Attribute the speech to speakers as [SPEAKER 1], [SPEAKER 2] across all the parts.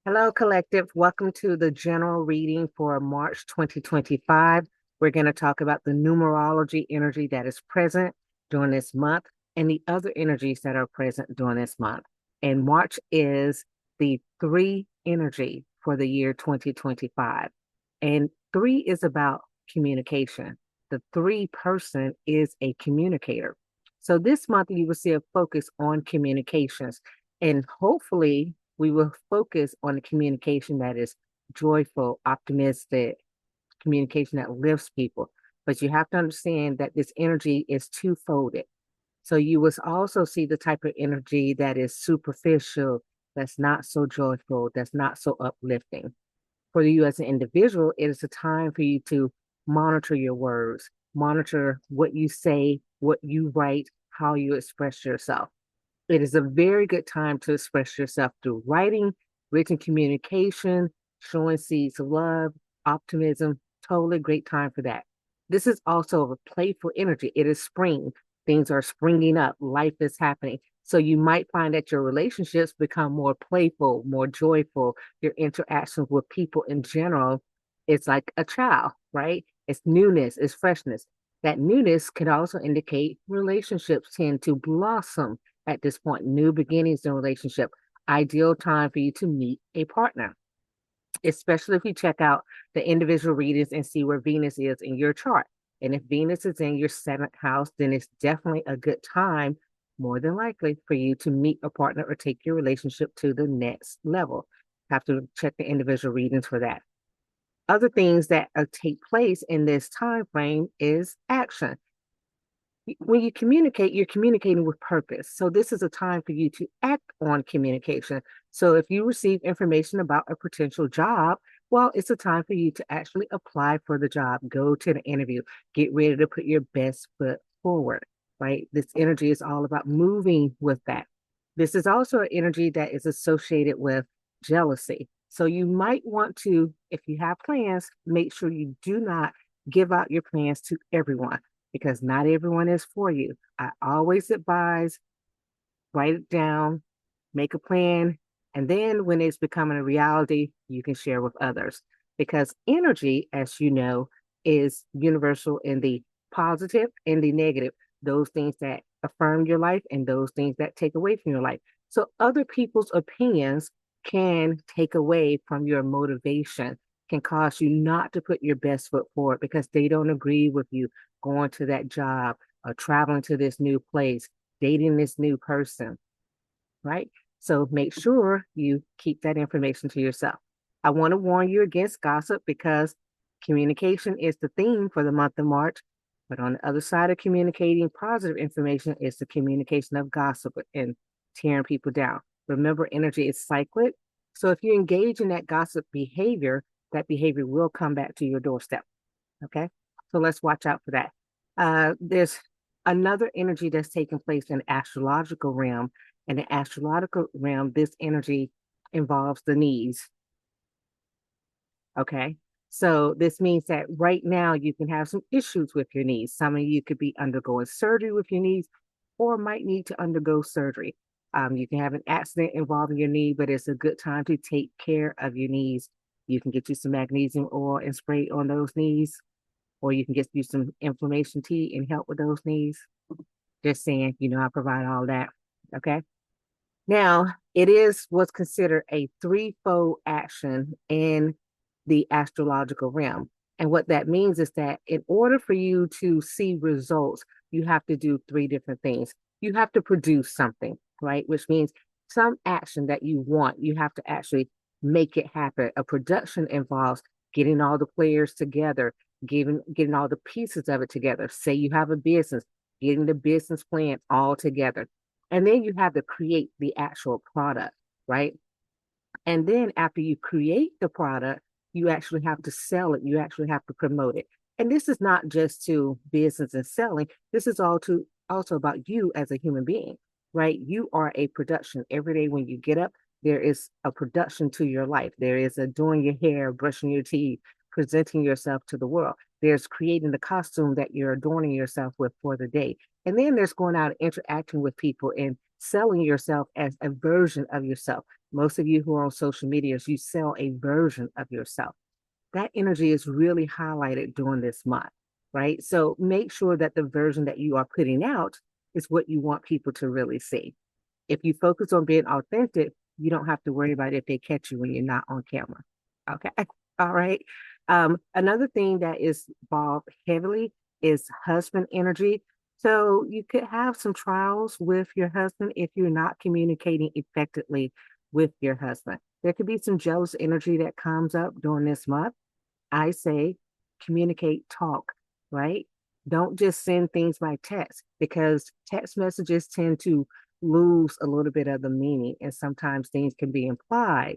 [SPEAKER 1] Hello, Collective. Welcome to the general reading for March 2025. We're going to talk about the numerology energy that is present during this month and the other energies that are present during this month. And March is the three energy for the year 2025. And three is about communication. The three person is a communicator. So this month, you will see a focus on communications. And hopefully, we will focus on the communication that is joyful, optimistic, communication that lifts people. But you have to understand that this energy is two-folded. So you will also see the type of energy that is superficial, that's not so joyful, that's not so uplifting. For you as an individual, it is a time for you to monitor your words, monitor what you say, what you write, how you express yourself. It is a very good time to express yourself through writing, written communication, showing seeds of love, optimism. Totally great time for that. This is also a playful energy. It is spring. Things are springing up. Life is happening. So you might find that your relationships become more playful, more joyful. Your interactions with people in general, it's like a child, right? It's newness, it's freshness. That newness can also indicate relationships tend to blossom at this point, new beginnings in relationship, ideal time for you to meet a partner, especially if you check out the individual readings and see where Venus is in your chart. And if Venus is in your seventh house, then it's definitely a good time, more than likely, for you to meet a partner or take your relationship to the next level. Have to check the individual readings for that. Other things that take place in this time frame is action. When you communicate, you're communicating with purpose. So this is a time for you to act on communication. So if you receive information about a potential job, well, it's a time for you to actually apply for the job, go to the interview, get ready to put your best foot forward, right? This energy is all about moving with that. This is also an energy that is associated with jealousy. So you might want to, if you have plans, make sure you do not give out your plans to everyone because not everyone is for you. I always advise write it down, make a plan, and then when it's becoming a reality, you can share with others. Because energy, as you know, is universal in the positive and the negative, those things that affirm your life and those things that take away from your life. So other people's opinions can take away from your motivation, can cause you not to put your best foot forward because they don't agree with you going to that job or traveling to this new place, dating this new person, right? So make sure you keep that information to yourself. I want to warn you against gossip because communication is the theme for the month of March. But on the other side of communicating positive information is the communication of gossip and tearing people down. Remember, energy is cyclic. So if you engage in that gossip behavior, that behavior will come back to your doorstep. Okay. So let's watch out for that. There's another energy that's taking place in the astrological realm. In the astrological realm, this energy involves the knees. Okay. So this means that right now you can have some issues with your knees. Some of you could be undergoing surgery with your knees or might need to undergo surgery. You can have an accident involving your knee, but it's a good time to take care of your knees. You can get you some magnesium oil and spray on those knees, or you can get you some inflammation tea and help with those knees. Just saying, I provide all that. Okay. Now, it is what's considered a threefold action in the astrological realm. And what that means is that in order for you to see results, you have to do three different things. You have to produce something, right? Which means some action that you want, you have to actually make it happen. A production involves getting all the players together, getting all the pieces of it together. Say you have a business, getting the business plan all together. And then you have to create the actual product, right? And then after you create the product, you actually have to sell it. You actually have to promote it. And this is not just to business and selling. This is all to also about you as a human being, right? You are a production. Every day when you get up, there is a production to your life. There is a doing your hair, brushing your teeth, presenting yourself to the world. There's creating the costume that you're adorning yourself with for the day. And then there's going out and interacting with people and selling yourself as a version of yourself. Most of you who are on social media, you sell a version of yourself. That energy is really highlighted during this month, right? So make sure that the version that you are putting out is what you want people to really see. If you focus on being authentic, you don't have to worry about if they catch you when you're not on camera. Okay. All right. Another thing that is involved heavily is husband energy. So you could have some trials with your husband if you're not communicating effectively with your husband. There could be some jealous energy that comes up during this month. I say communicate, talk, right? Don't just send things by text because text messages tend to lose a little bit of the meaning, and sometimes things can be implied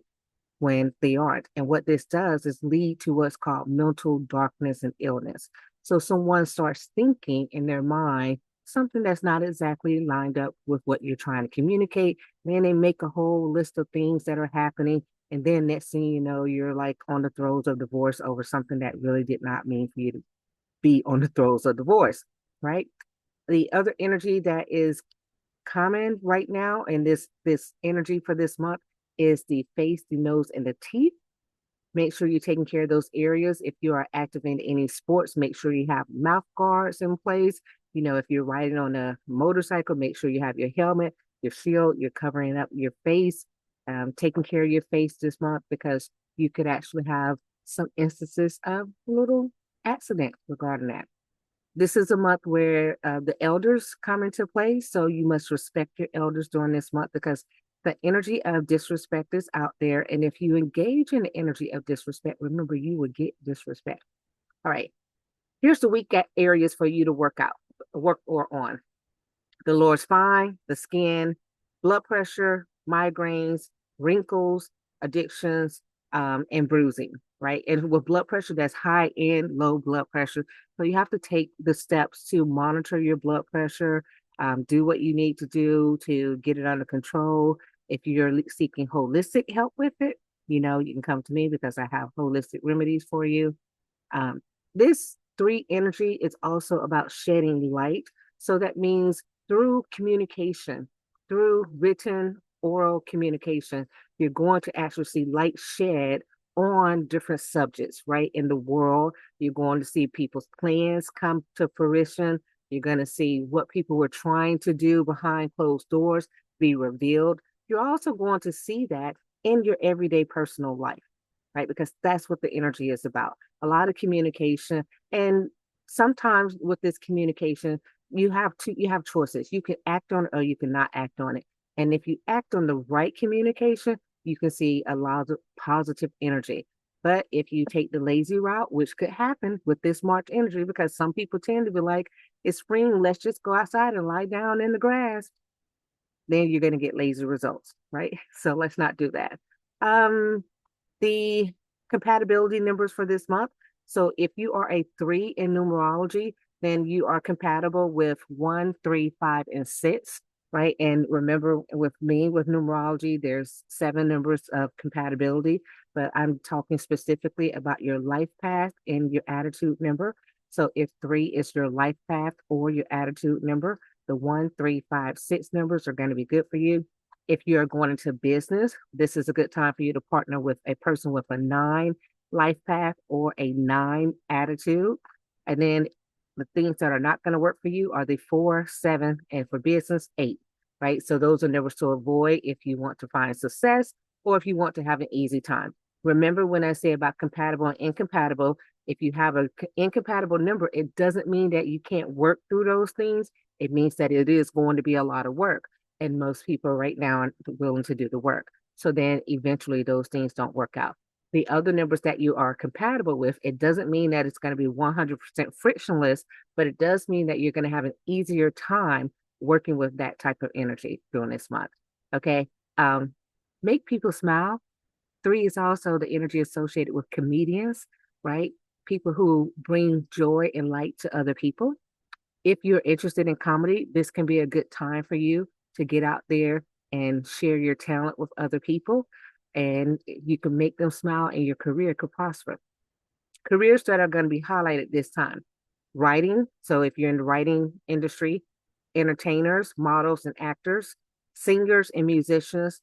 [SPEAKER 1] when they aren't. And what this does is lead to what's called mental darkness and illness. So someone starts thinking in their mind something that's not exactly lined up with what you're trying to communicate. Then they make a whole list of things that are happening. And then next thing you know, you're like on the throes of divorce over something that really did not mean for you to be on the throes of divorce, right? The other energy that is common right now, and this energy for this month is the face, the nose, and the teeth. Make sure you're taking care of those areas. If you are active in any sports, make sure you have mouth guards in place. You know, if you're riding on a motorcycle, make sure you have your helmet, your shield, you're covering up your face, taking care of your face this month because you could actually have some instances of little accidents regarding that. This is a month where the elders come into play. So you must respect your elders during this month because the energy of disrespect is out there. And if you engage in the energy of disrespect, remember you will get disrespect. All right. Here's the weak areas for you to work or on the lower spine, the skin, blood pressure, migraines, wrinkles, addictions, and bruising, right? And with blood pressure, that's high and low blood pressure. So you have to take the steps to monitor your blood pressure, do what you need to do to get it under control. If you're seeking holistic help with it, you know, you can come to me because I have holistic remedies for you. This three energy is also about shedding light. So that means through communication, through written, oral communication, you're going to actually see light shed on different subjects, right? In the world, you're going to see people's plans come to fruition. You're going to see what people were trying to do behind closed doors be revealed. You're also going to see that in your everyday personal life, right? Because that's what the energy is about. A lot of communication. And sometimes with this communication, you have choices. You can act on it or you cannot act on it. And if you act on the right communication, you can see a lot of positive energy. But if you take the lazy route, which could happen with this March energy, because some people tend to be like, it's spring, let's just go outside and lie down in the grass, then you're going to get lazy results, right? So let's not do that. The compatibility numbers for this month. So if you are a 3 in numerology, then you are compatible with 1, 3, 5, and 6, right? And remember, with me, with numerology, there's 7 numbers of compatibility, but I'm talking specifically about your life path and your attitude number. So if 3 is your life path or your attitude number, the 1, 3, 5, 6 numbers are going to be good for you. If you're going into business, this is a good time for you to partner with a person with a 9 life path or a 9 attitude. And then the things that are not going to work for you are the 4, 7, and for business, 8, right? So those are numbers to avoid if you want to find success or if you want to have an easy time. Remember when I say about compatible and incompatible, if you have an incompatible number, it doesn't mean that you can't work through those things. It means that it is going to be a lot of work. And most people right now are willing to do the work. So then eventually those things don't work out. The other numbers that you are compatible with, it doesn't mean that it's going to be 100% frictionless, but it does mean that you're going to have an easier time working with that type of energy during this month. Okay. Make people smile. 3 is also the energy associated with comedians, right? People who bring joy and light to other people. If you're interested in comedy, this can be a good time for you to get out there and share your talent with other people. And you can make them smile and your career could prosper. Careers that are going to be highlighted this time: writing. So if you're in the writing industry, entertainers, models, and actors, singers and musicians,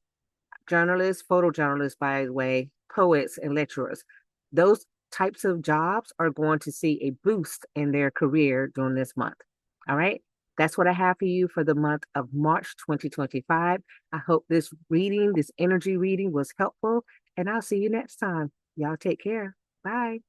[SPEAKER 1] journalists, photojournalists, by the way, poets, and lecturers. Those types of jobs are going to see a boost in their career during this month. All right. That's what I have for you for the month of March 2025. I hope this reading, this energy reading was helpful, and I'll see you next time. Y'all take care. Bye.